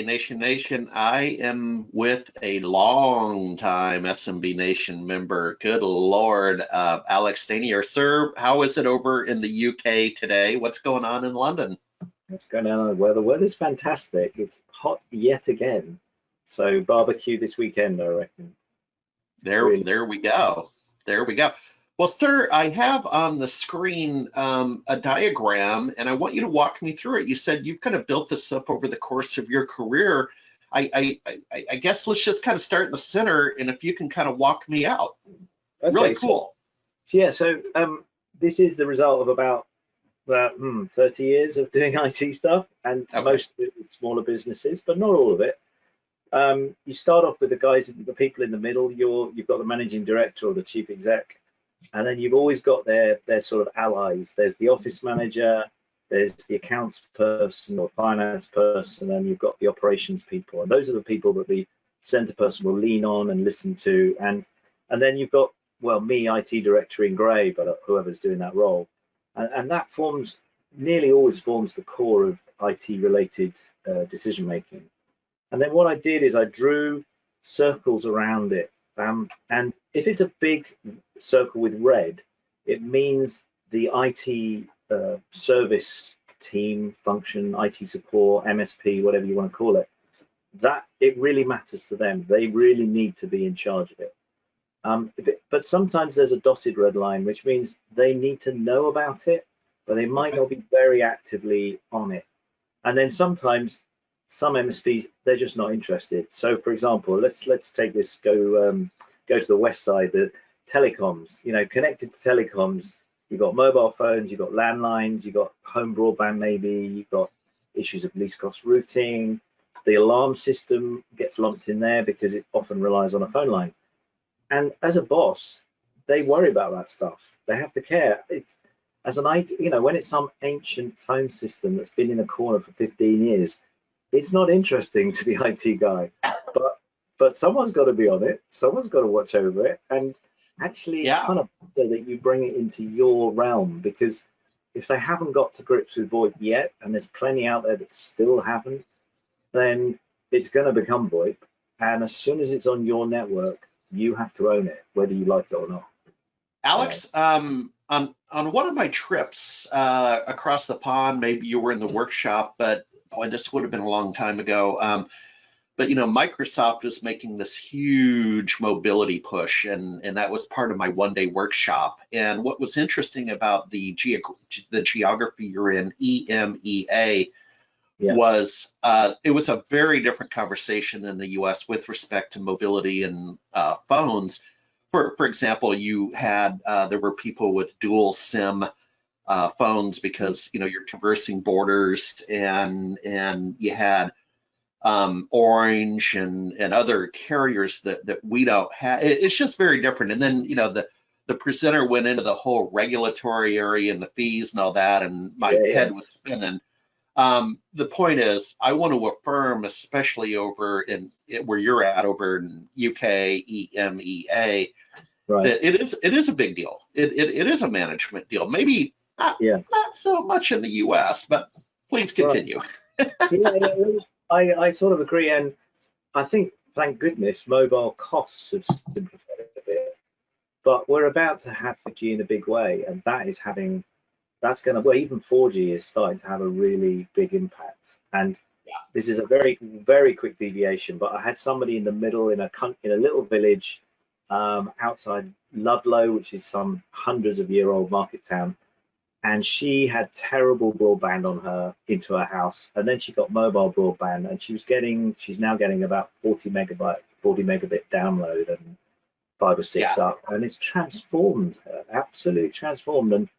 Nation. I am with a long time SMB Nation member. Good Lord, Alex Stanier. Sir, how is it over in the UK today? What's going on in London? What's going on in the weather? The weather's fantastic. It's hot yet again. So barbecue this weekend, I reckon. There we go. There we go. Well, sir, I have on the screen a diagram, and I want you to walk me through it. You said you've kind of built this up over the course of your career. I guess let's just kind of start in the center, and if you can kind of walk me out. Okay, really cool. So this is the result of about 30 years of doing IT stuff, and most of it with smaller businesses, but not all of it. You start off with the people in the middle. You've got the managing director or the chief exec. And then you've always got their sort of allies. There's the office manager, there's the accounts person or finance person, and you've got the operations people. And those are the people that the center person will lean on and listen to. And then you've got, well, me, IT director in gray, but whoever's doing that role. And that nearly always forms the core of IT related decision making. And then what I did is I drew circles around it. And if it's a big circle with red, it means the IT service team function, IT support, MSP, whatever you want to call it, that it really matters to them. They really need to be in charge of it. But sometimes there's a dotted red line, which means they need to know about it, but they might not be very actively on it. And then sometimes some MSPs, they're just not interested. So for example, let's take this, go to the west side, the telecoms, connected to telecoms, you've got mobile phones, you've got landlines, you've got home broadband maybe, you've got issues of least cost routing, the alarm system gets lumped in there because it often relies on a phone line. And as a boss, they worry about that stuff. They have to care. As an IT, when it's some ancient phone system that's been in a corner for 15 years, it's not interesting to the IT guy, but someone's got to be on it. Someone's got to watch over it. And actually, it's kind of better that you bring it into your realm, because if they haven't got to grips with VoIP yet, and there's plenty out there that still haven't, then it's going to become VoIP. And as soon as it's on your network, you have to own it, whether you like it or not. Alex, on one of my trips across the pond, maybe you were in the workshop, but boy, this would have been a long time ago. But Microsoft was making this huge mobility push, and that was part of my one-day workshop. And what was interesting about the geography you're in, EMEA, was it was a very different conversation than the US with respect to mobility and phones. For example, you had there were people with dual SIM phones because you're traversing borders, and you had Orange and other carriers that we don't have. It's just very different. And then the presenter went into the whole regulatory area and the fees and all that, and my head was spinning. The point is, I want to affirm, especially over in where you're at, over in UK, EMEA, that it is a big deal. It is a management deal. Maybe not so much in the US, but please continue. I sort of agree, and I think, thank goodness, mobile costs have simplified a bit. But we're about to have 5G in a big way, and that's going to, well, even 4G is starting to have a really big impact. And this is a very, very quick deviation, but I had somebody in the middle in a little village outside Ludlow, which is some hundreds-of-year-old market town. And she had terrible broadband into her house, and then she got mobile broadband, and she's now getting about 40 megabit download and 5 or 6 up, and it's transformed her, absolutely transformed. And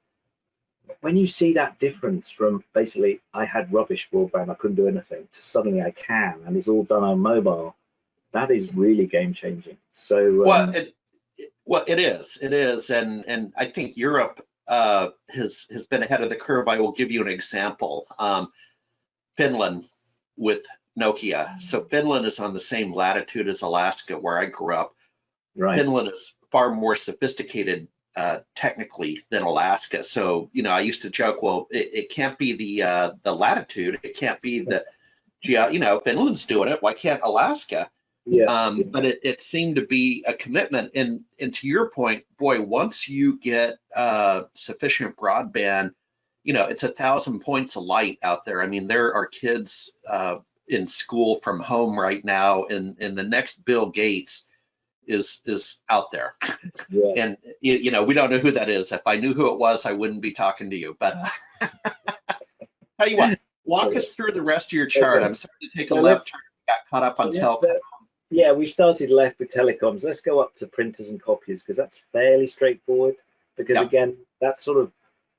when you see that difference from basically I had rubbish broadband, I couldn't do anything, to suddenly I can, and it's all done on mobile, that is really game changing. So it is, and I think Europe has been ahead of the curve. I will give you an example. Finland with Nokia. So Finland is on the same latitude as Alaska, where I grew up. Right. Finland is far more sophisticated technically than Alaska. So I used to joke, well, it can't be the latitude, it can't be the Finland's doing it. Why can't Alaska? Yeah. But it seemed to be a commitment. And to your point, boy, once you get sufficient broadband, it's 1,000 points of light out there. I mean, there are kids in school from home right now, and the next Bill Gates is out there. Yeah. And we don't know who that is. If I knew who it was, I wouldn't be talking to you. But tell you what, walk us through the rest of your chart. Okay. I'm starting to take a left turn. Got caught up on Telecom. Yeah, we started left with telecoms. Let's go up to printers and copiers, because that's fairly straightforward. Because again, that sort of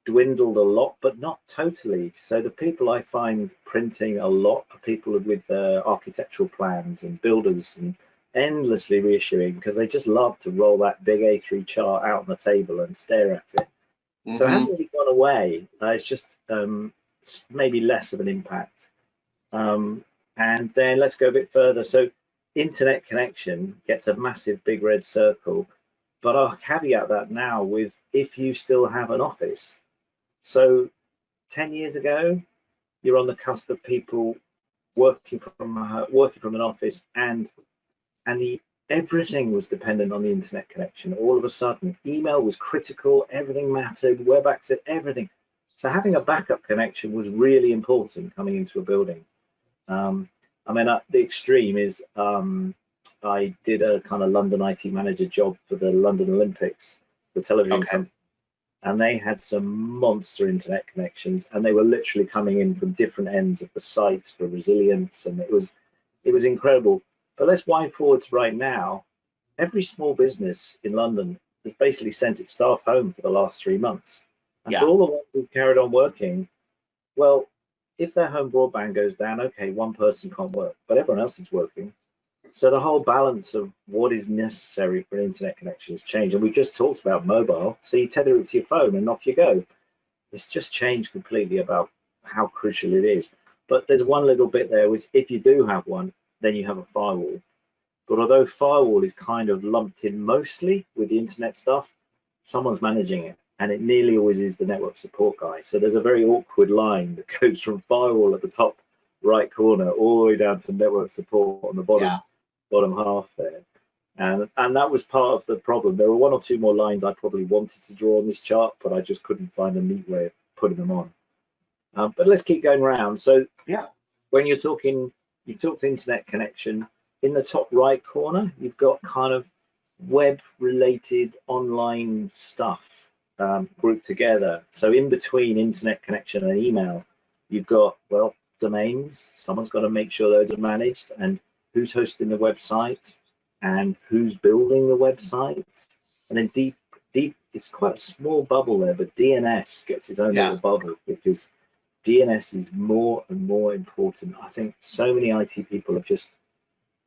dwindled a lot, but not totally. So the people I find printing a lot are people with architectural plans and builders, and endlessly reissuing, because they just love to roll that big A3 chart out on the table and stare at it. So it hasn't really gone away. It's just maybe less of an impact. And then let's go a bit further. So internet connection gets a massive big red circle, but I'll caveat that now with if you still have an office. So 10 years ago, you're on the cusp of people working from an office, and everything was dependent on the internet connection. All of a sudden, email was critical, everything mattered, web access, everything. So having a backup connection was really important coming into a building. The extreme is I did a kind of London IT manager job for the London Olympics, the television company, and they had some monster internet connections, and they were literally coming in from different ends of the site for resilience, and it was incredible. But let's wind forward to right now. Every small business in London has basically sent its staff home for the last 3 months, and for all the ones who've carried on working, well, if their home broadband goes down, okay, one person can't work, but everyone else is working. So the whole balance of what is necessary for an internet connection has changed. And we just talked about mobile. So you tether it to your phone and off you go. It's just changed completely about how crucial it is. But there's one little bit there, which if you do have one, then you have a firewall. But although firewall is kind of lumped in mostly with the internet stuff, someone's managing it. And it nearly always is the network support guy. So there's a very awkward line that goes from firewall at the top right corner all the way down to network support on the bottom half there. And that was part of the problem. There were one or two more lines I probably wanted to draw on this chart, but I just couldn't find a neat way of putting them on. But let's keep going around. So when you've talked internet connection, in the top right corner, you've got kind of web-related online stuff grouped together. So in between internet connection and email, you've got, well, domains. Someone's got to make sure those are managed, and who's hosting the website, and who's building the website. And then deep, it's quite a small bubble there, but DNS gets its own little bubble, because DNS is more and more important. I think so many IT people have just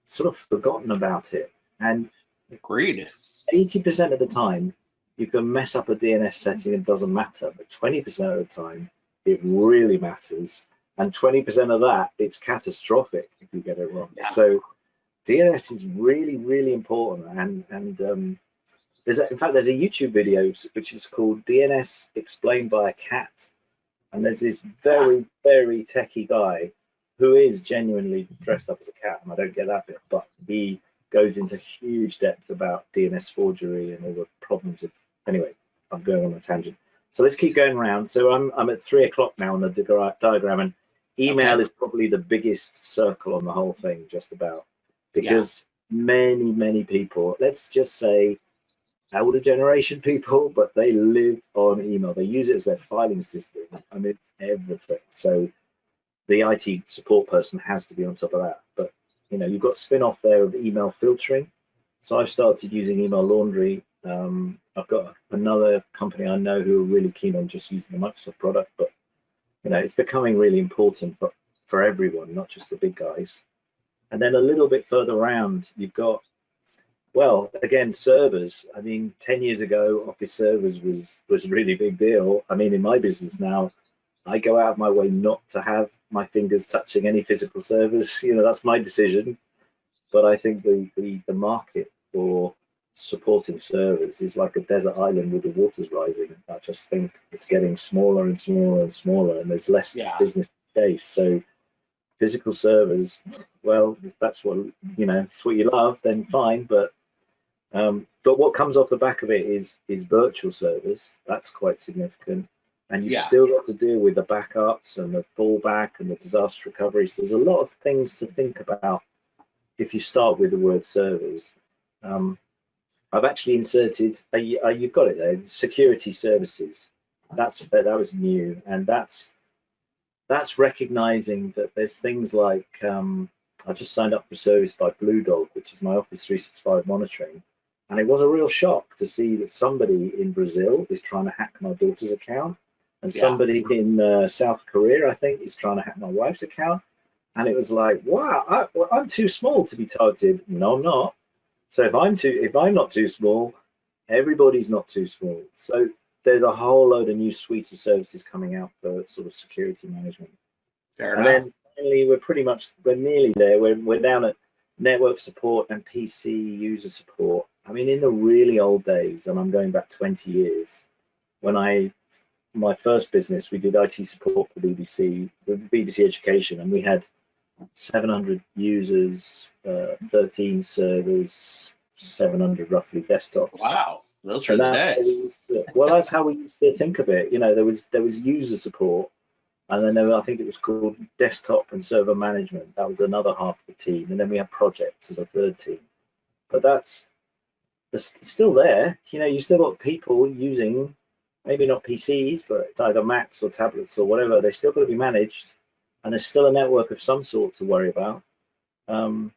sort of forgotten about it. And agreed. 80% of the time, you can mess up a DNS setting, it doesn't matter, but 20% of the time, it really matters. And 20% of that, it's catastrophic if you get it wrong. So DNS is really, really important. And there's a YouTube video which is called DNS Explained by a Cat. And there's this very, very techie guy who is genuinely dressed up as a cat. And I don't get that bit, but he goes into huge depth about DNS forgery and all the problems of, anyway, I'm going on a tangent. So let's keep going around. So I'm at 3 o'clock now on the diagram, and email is probably the biggest circle on the whole thing, just about, because many, many people, let's just say older generation people, but they live on email. They use it as their filing system. I mean, everything. So the IT support person has to be on top of that. But you've got spin-off there of email filtering. So I've started using Email Laundry. I've got another company I know who are really keen on just using the Microsoft product, but it's becoming really important for everyone, not just the big guys. And then a little bit further around, you've got, well, again, servers. I mean, 10 years ago, Office servers was a really big deal. I mean, in my business now, I go out of my way not to have my fingers touching any physical servers. That's my decision. But I think the market for supporting servers is like a desert island with the waters rising. I just think it's getting smaller and smaller and smaller, and there's less business case. So physical servers, well, if that's what it's what you love, then fine. But what comes off the back of it is virtual servers. That's quite significant. And you've still got to deal with the backups and the fallback and the disaster recovery. So there's a lot of things to think about if you start with the word servers. I've actually inserted, you've got it there, security services. That was new, and that's recognizing that there's things like, I just signed up for a service by Blue Dog, which is my Office 365 monitoring. And it was a real shock to see that somebody in Brazil is trying to hack my daughter's account, and somebody in South Korea, I think, is trying to hack my wife's account. And it was like, wow, I'm too small to be targeted. No, I'm not. So if I'm not too small, everybody's not too small. So there's a whole load of new suites of services coming out for sort of security management. Fair and enough. Then finally, we're nearly there. We're down at network support and PC user support. I mean, in the really old days, and I'm going back 20 years, when my first business, we did IT support for BBC Education, and we had 700 users, 13 servers, 700 roughly desktops. Wow, those were the days. Well, that's how we used to think of it. There was user support, and then I think it was called desktop and server management. That was another half of the team, and then we had projects as a third team. But that's still there. You still got people using maybe not PCs, but it's either Macs or tablets or whatever. They're still got to be managed, and there's still a network of some sort to worry about. And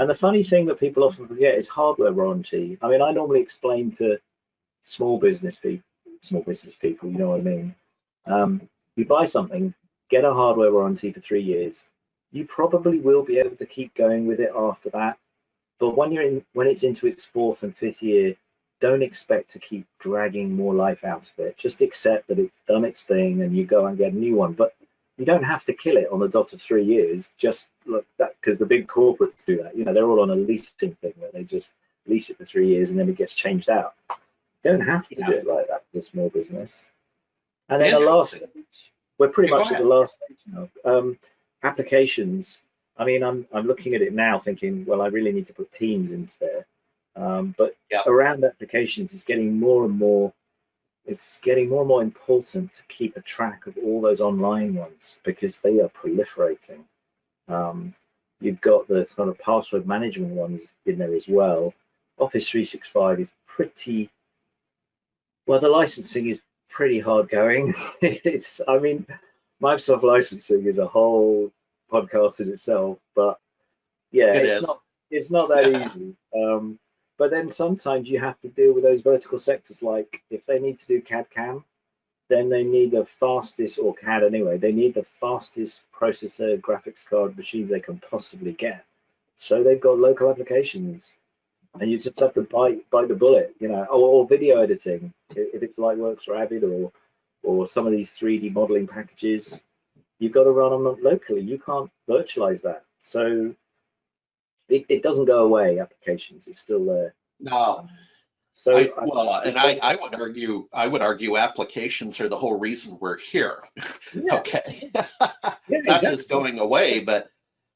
the funny thing that people often forget is hardware warranty. I mean, I normally explain to small business people, you know what I mean? You buy something, get a hardware warranty for 3 years. You probably will be able to keep going with it after that. But when it's into its 4th and 5th year, don't expect to keep dragging more life out of it. Just accept that it's done its thing and you go and get a new one. But you don't have to kill it on the dot of 3 years. Just look that, because the big corporates do that. They're all on a leasing thing where they just lease it for 3 years and then it gets changed out. You don't have to do it like that for a small business. And then the last stage, we're pretty much at the last stage now. Applications. I mean, I'm looking at it now thinking, well, I really need to put Teams into there. But around applications, it's getting more and more important to keep a track of all those online ones because they are proliferating. You've got the sort of password management ones in there as well. Office 365 is the licensing is pretty hard going. I mean, Microsoft licensing is a whole podcast in itself, but yeah, it's not that easy. But then sometimes you have to deal with those vertical sectors, like if they need to do CAD/CAM, then they need the fastest, or CAD anyway, they need the fastest processor graphics card machines they can possibly get. So they've got local applications, and you just have to bite the bullet, or video editing, if it's Lightworks or Avid or some of these 3D modeling packages, you've got to run them locally. You can't virtualize that. So it doesn't go away, applications, it's still there. No. So I would argue applications are the whole reason we're here. Yeah. Okay. Yeah, Not just going away, but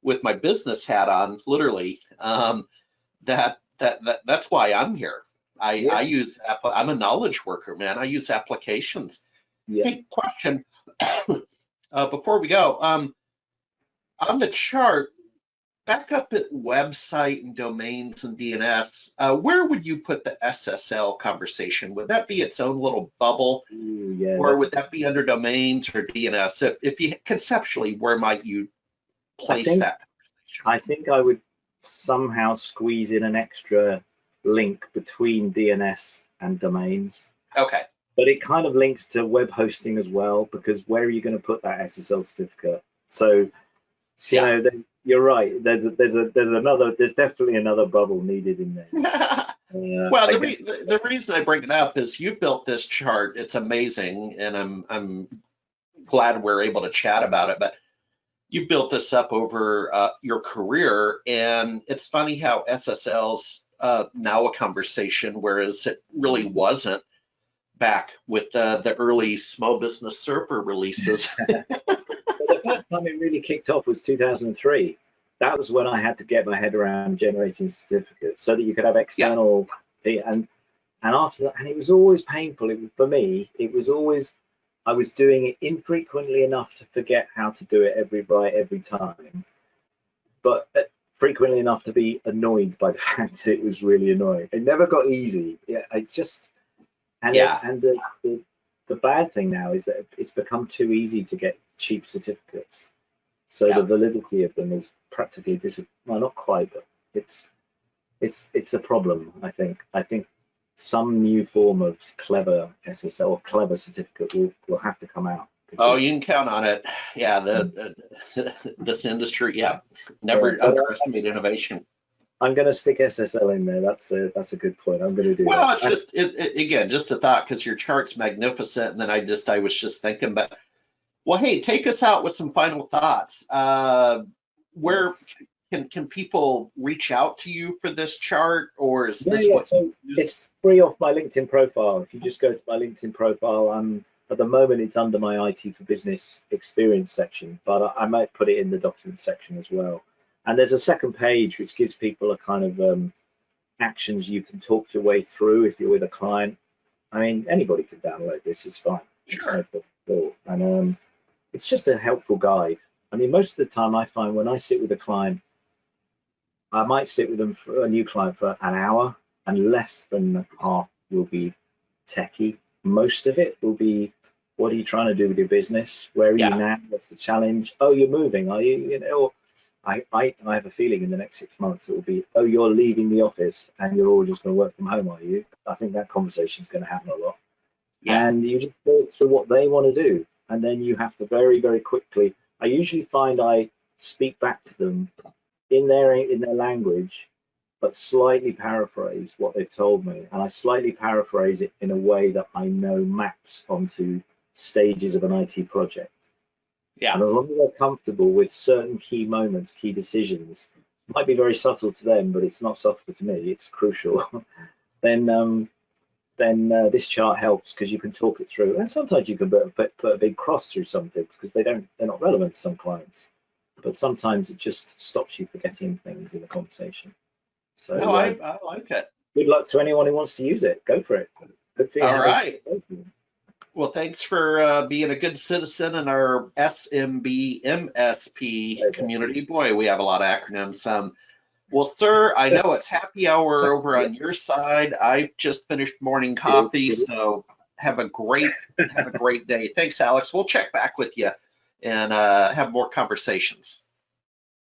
with my business hat on, literally, that's why I'm here. I'm a knowledge worker, man. I use applications. Yeah. Hey, question before we go, on the chart, back up at website and domains and DNS, where would you put the SSL conversation? Would that be its own little bubble, or would that be under domains or DNS? If you conceptually, where might you place that conversation? I think I would somehow squeeze in an extra link between DNS and domains. Okay. But it kind of links to web hosting as well, because where are you going to put that SSL certificate? So you're right. There's definitely another bubble needed in there. Well, the reason I bring it up is you built this chart. It's amazing, and I'm glad we're able to chat about it. But you built this up over your career, and it's funny how SSL's now a conversation, whereas it really wasn't back with the early small business server releases. first time it really kicked off was 2003. That was when I had to get my head around generating certificates so that you could have external, and after that, and it was always painful. For me, it was always, I was doing it infrequently enough to forget how to do it every time, but frequently enough to be annoyed by the fact that it was really annoying. It never got easy. Yeah, I just, and the bad thing now is that it's become too easy to get cheap certificates. So the validity of them is practically well, not quite, but it's a problem. I think some new form of clever SSL or clever certificate will have to come out. Oh, you can count on it. Yeah, this industry, never underestimate innovation. I'm going to stick SSL in there. That's a good point. I'm going to do that. Well, it's just again, just a thought, because your chart's magnificent, and then I was just thinking, but well, hey, take us out with some final thoughts. Where can people reach out to you for this chart, or is this what? So it's free off my LinkedIn profile. If you just go to my LinkedIn profile, at the moment it's under my IT for Business experience section, but I might put it in the document section as well. And there's a second page which gives people a kind of actions you can talk your way through if you're with a client. I mean, anybody can download this. It's fine. Sure. And it's just a helpful guide. I mean, most of the time I find when I sit with a client, I might sit with them for a new client for an hour, and less than half will be techie. Most of it will be, what are you trying to do with your business? Where are you now? What's the challenge? Oh, you're moving, are you? You know, I have a feeling in the next 6 months it will be, oh, you're leaving the office and you're all just going to work from home, are you? I think that conversation is going to happen a lot. And you just go through what they want to do, and then you have to very, very quickly. I usually find I speak back to them in their language, but slightly paraphrase what they've told me, and I slightly paraphrase it in a way that I know maps onto stages of an IT project. And as long as they're comfortable with certain key moments, key decisions, it might be very subtle to them, but it's not subtle to me, it's crucial. then this chart helps, because you can talk it through, and sometimes you can put a big cross through some things because they're not relevant to some clients, but sometimes it just stops you forgetting things in the conversation. So no, I like it. Good luck to anyone who wants to use it. Go for it. All right. Well, thanks for being a good citizen in our SMB MSP community. Boy, we have a lot of acronyms. Well, sir, I know it's happy hour over on your side. I just finished morning coffee, so have a great day. Thanks, Alex. We'll check back with you and have more conversations.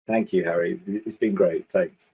Thank you, Harry. It's been great. Thanks.